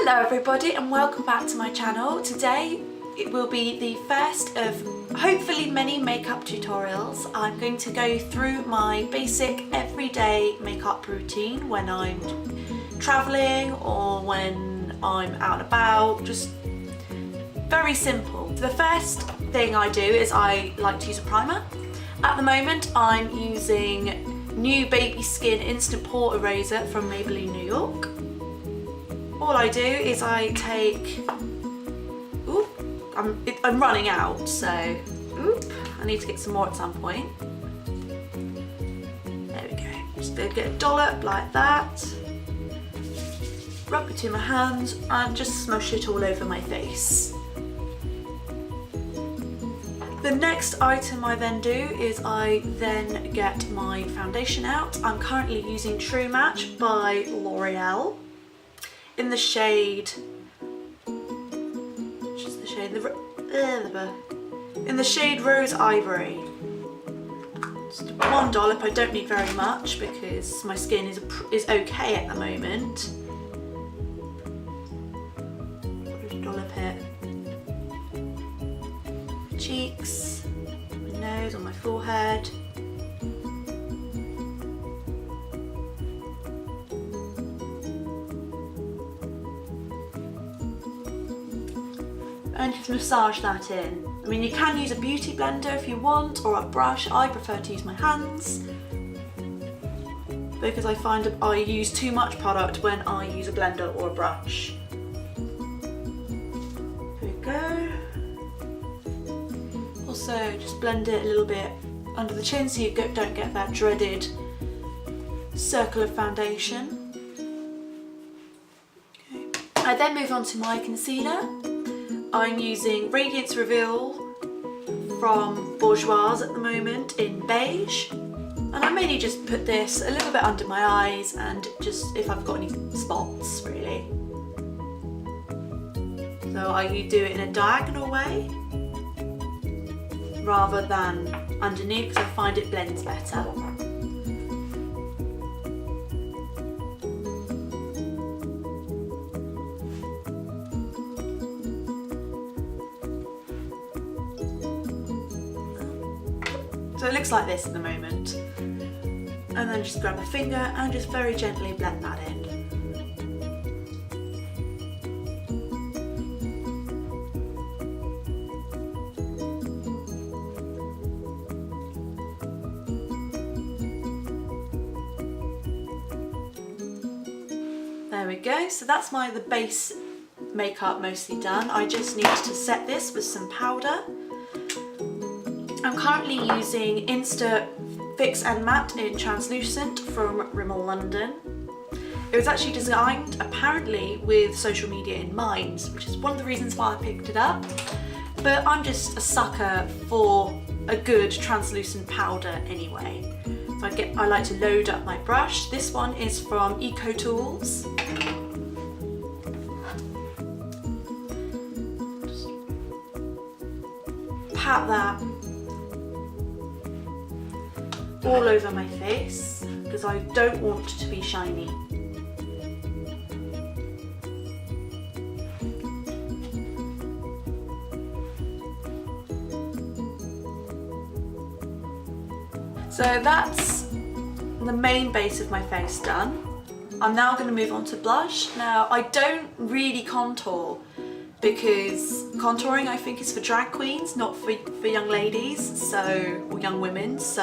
Hello everybody and welcome back to my channel. Today it will be the first of hopefully many makeup tutorials. I'm going to go through my basic everyday makeup routine when I'm travelling or when I'm out and about, just very simple. The first thing I do is I like to use a primer. At the moment I'm using New Baby Skin Instant Pore Eraser from Maybelline New York. All I do is I take, I'm running out, so I need to get some more at some point. There we go. Just gonna get a dollop like that, rub it to my hands and just smush it all over my face. The next item I then do is I then get my foundation out. I'm currently using True Match by Loreal in the shade, which is the shade, in the shade Rose Ivory. Just one dollop. I don't need very much because my skin is okay at the moment. Just dollop it. Cheeks, my nose, on my forehead. And just massage that in. I mean, you can use a beauty blender if you want, or a brush. I prefer to use my hands because I find I use too much product when I use a blender or a brush. There we go. Also, just blend it a little bit under the chin so you don't get that dreaded circle of foundation. Okay. I then move on to my concealer. I'm using Radiance Reveal from Bourjois at the moment in Beige, and I mainly just put this a little bit under my eyes and just if I've got any spots, really. So I do it in a diagonal way rather than underneath because I find it blends better. So it looks like this at the moment. And then just grab a finger and just very gently blend that in. There we go. So that's the base makeup mostly done. I just need to set this with some powder. I'm currently using Insta Fix and Matte in Translucent from Rimmel London. It was actually designed apparently with social media in mind, which is one of the reasons why I picked it up. But I'm just a sucker for a good translucent powder anyway. So I like to load up my brush. This one is from Eco Tools. Just pat that all over my face because I don't want to be shiny. So that's the main base of my face done. I'm now going to move on to blush. Now I don't really contour because contouring I think is for drag queens, not for young ladies, or young women, so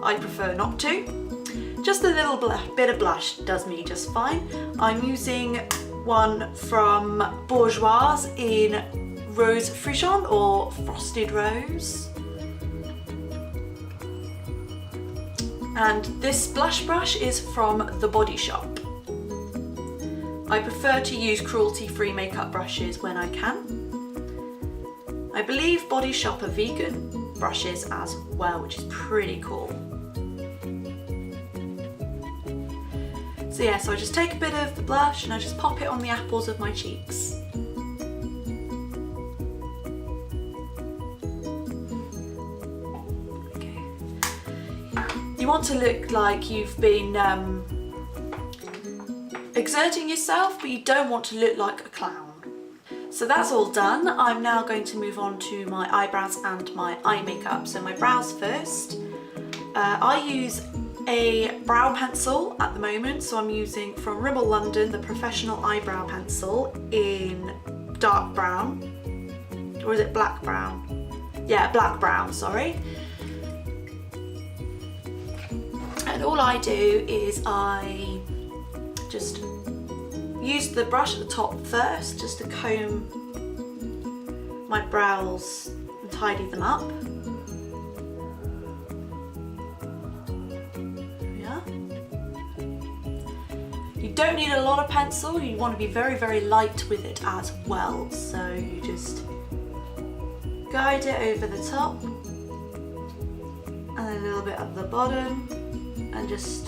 I prefer not to. Just a little bit of blush does me just fine. I'm using one from Bourjois in Rose Frichon or Frosted Rose. And this blush brush is from The Body Shop. I prefer to use cruelty-free makeup brushes when I can. I believe Body Shop are vegan brushes as well, which is pretty cool. So yeah, so I just take a bit of the blush and I just pop it on the apples of my cheeks. Okay. You want to look like you've been exerting yourself, but you don't want to look like a clown. So that's all done. I'm now going to move on to my eyebrows and my eye makeup. So my brows first. I use a brow pencil at the moment, so I'm using from Rimmel London the Professional Eyebrow Pencil in dark brown, or is it black brown? Yeah, black brown, sorry. And all I do is I just use the brush at the top first just to comb my brows and tidy them up. Yeah. You don't need a lot of pencil, you want to be very, very light with it as well. So you just guide it over the top and a little bit at the bottom and just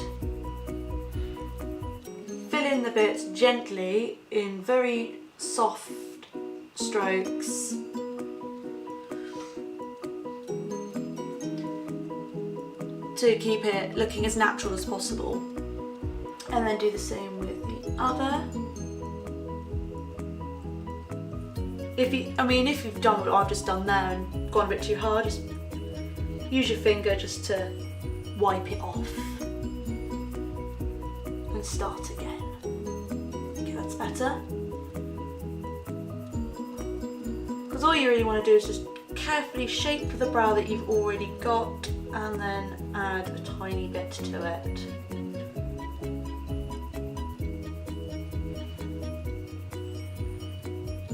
fill in the bits gently in very soft strokes. To keep it looking as natural as possible. And then do the same with the other. If you've done what I've just done there and gone a bit too hard, just use your finger just to wipe it off. And start again. Okay, that's better. Because all you really want to do is just carefully shape the brow that you've already got and then add a tiny bit to it.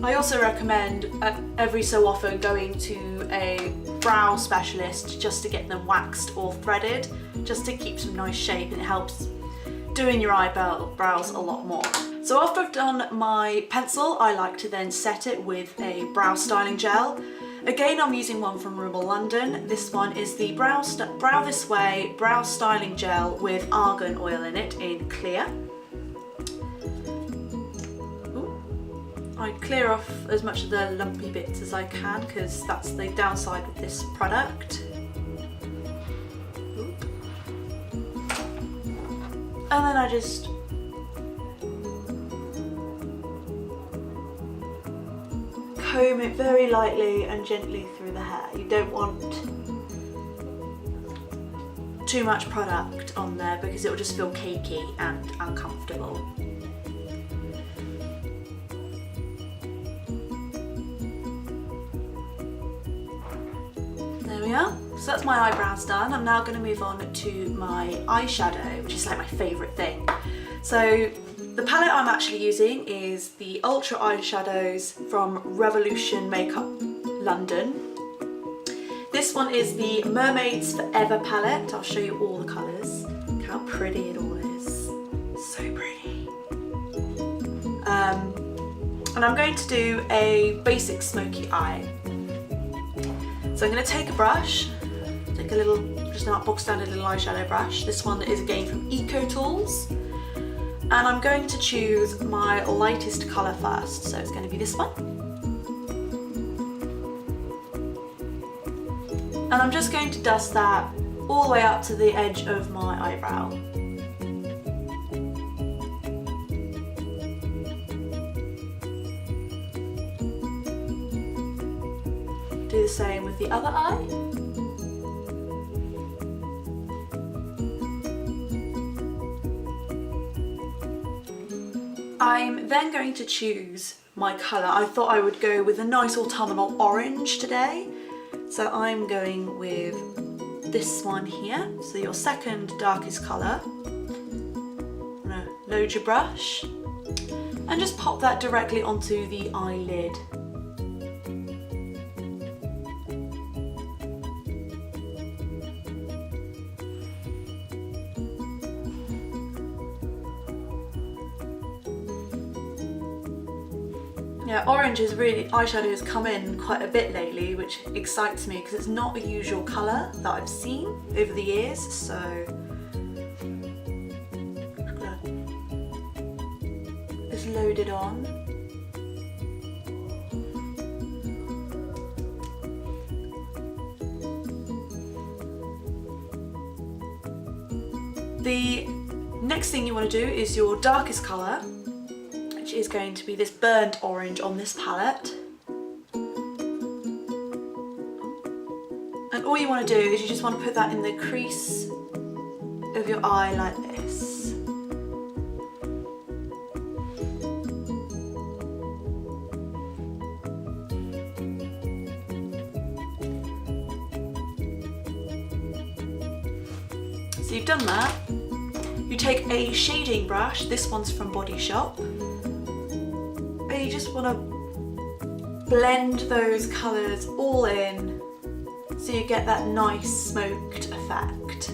I also recommend every so often going to a brow specialist just to get them waxed or threaded, just to keep some nice shape, and it helps doing your eyebrows a lot more. So after I've done my pencil, I like to then set it with a brow styling gel. Again, I'm using one from Rimmel London. This one is the Brow This Way Brow Styling Gel with Argan oil in it in clear. I clear off as much of the lumpy bits as I can because that's the downside with this product. And then I just comb it very lightly and gently through the hair. You don't want too much product on there because it will just feel cakey and uncomfortable. There we are. So that's my eyebrows done. I'm now going to move on to my eyeshadow, which is like my favourite thing. So the palette I'm actually using is the Ultra Eyeshadows from Revolution Makeup London. This one is the Mermaids Forever palette. I'll show you all the colours. Look how pretty it all is. So pretty. And I'm going to do a basic smoky eye. So I'm going to take a brush, take a little, just not box standard little eyeshadow brush. This one is again from Eco Tools. And I'm going to choose my lightest colour first. So it's going to be this one. And I'm just going to dust that all the way up to the edge of my eyebrow. Do the same with the other eye. I'm then going to choose my colour. I thought I would go with a nice autumnal orange today. So I'm going with this one here. So your second darkest colour. I'm gonna load your brush and just pop that directly onto the eyelid. Yeah, orange is really, eyeshadow has come in quite a bit lately, which excites me because it's not a usual colour that I've seen over the years, so just load it on. The next thing you want to do is your darkest colour, which is going to be this burnt orange on this palette. And all you want to do is you just want to put that in the crease of your eye like this. So you've done that. You take a shading brush, this one's from Body Shop, and you just want to blend those colours all in so you get that nice smoked effect.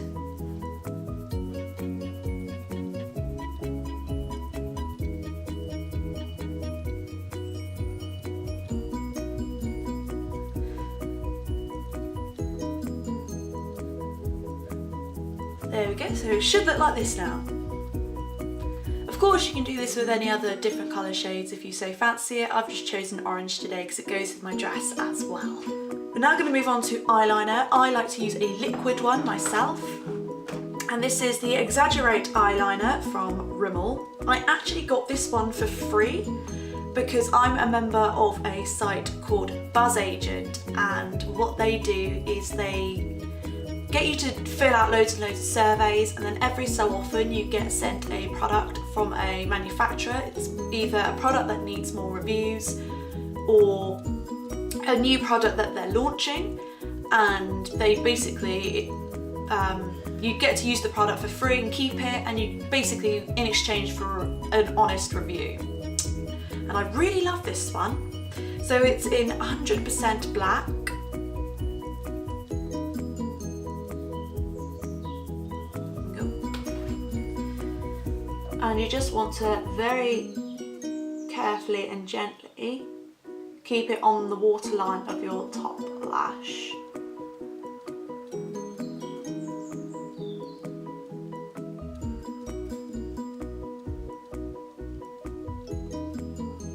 There we go, so it should look like this now. Of course you can do this with any other different colour shades if you so fancy it. I've just chosen orange today because it goes with my dress as well. We're now going to move on to eyeliner. I like to use a liquid one myself, and this is the Exaggerate eyeliner from Rimmel. I actually got this one for free because I'm a member of a site called BzzAgent, and what they do is they get you to fill out loads and loads of surveys, and then every so often you get sent a product from a manufacturer. It's either a product that needs more reviews or a new product that they're launching, and they basically you get to use the product for free and keep it, and you basically in exchange for an honest review. And I really love this one. So it's in 100% black. And you just want to very carefully and gently keep it on the waterline of your top lash.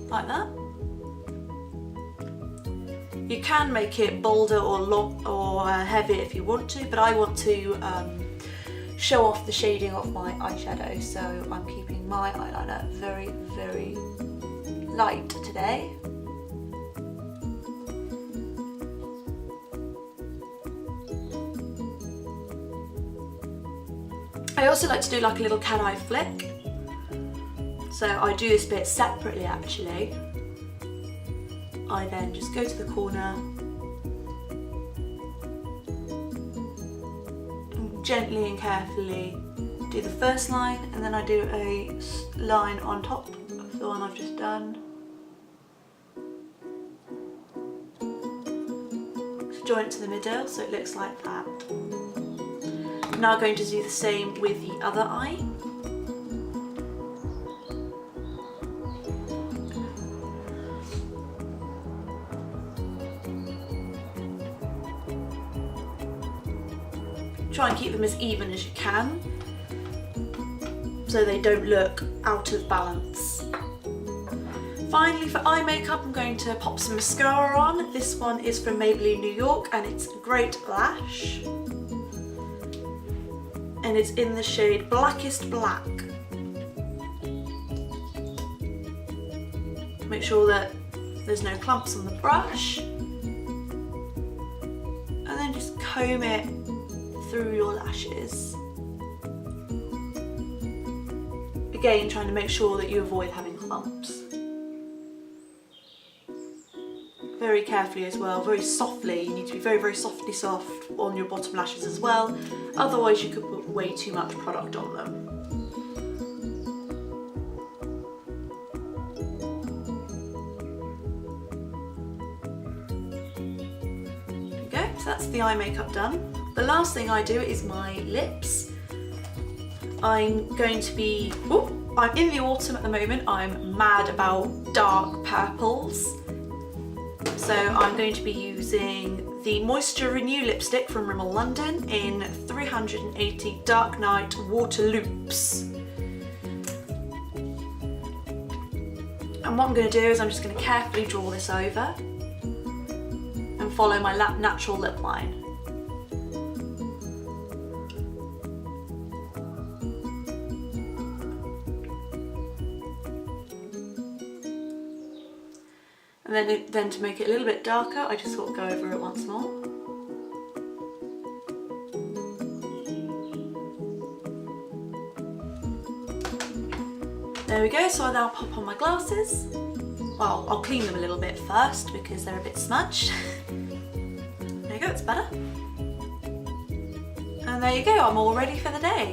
Like that. You can make it bolder or long or heavy if you want to, but I want to show off the shading of my eyeshadow, so I'm keeping my eyeliner very, very light today. I also like to do like a little cat eye flick, so I do this bit separately actually. I then just go to the corner, gently and carefully do the first line, and then I do a line on top of the one I've just done. So join it to the middle so it looks like that. I'm now going to do the same with the other eye. Try and keep them as even as you can so they don't look out of balance. Finally, for eye makeup, I'm going to pop some mascara on. This one is from Maybelline New York and it's Great Lash. And it's in the shade Blackest Black. Make sure that there's no clumps on the brush. And then just comb it through your lashes. Again, trying to make sure that you avoid having clumps. Very carefully as well, very softly. You need to be very, very softly soft on your bottom lashes as well. Otherwise you could put way too much product on them. There we go, so that's the eye makeup done. The last thing I do is my lips. I'm going to be, I'm in the autumn at the moment, I'm mad about dark purples. So I'm going to be using the Moisture Renew lipstick from Rimmel London in 380 Dark Night Water Loops. And what I'm going to do is I'm just going to carefully draw this over and follow my natural lip line. And then to make it a little bit darker, I just sort of go over it once more. There we go, so I'll now pop on my glasses. Well, I'll clean them a little bit first because they're a bit smudged. There you go, it's better. And there you go, I'm all ready for the day.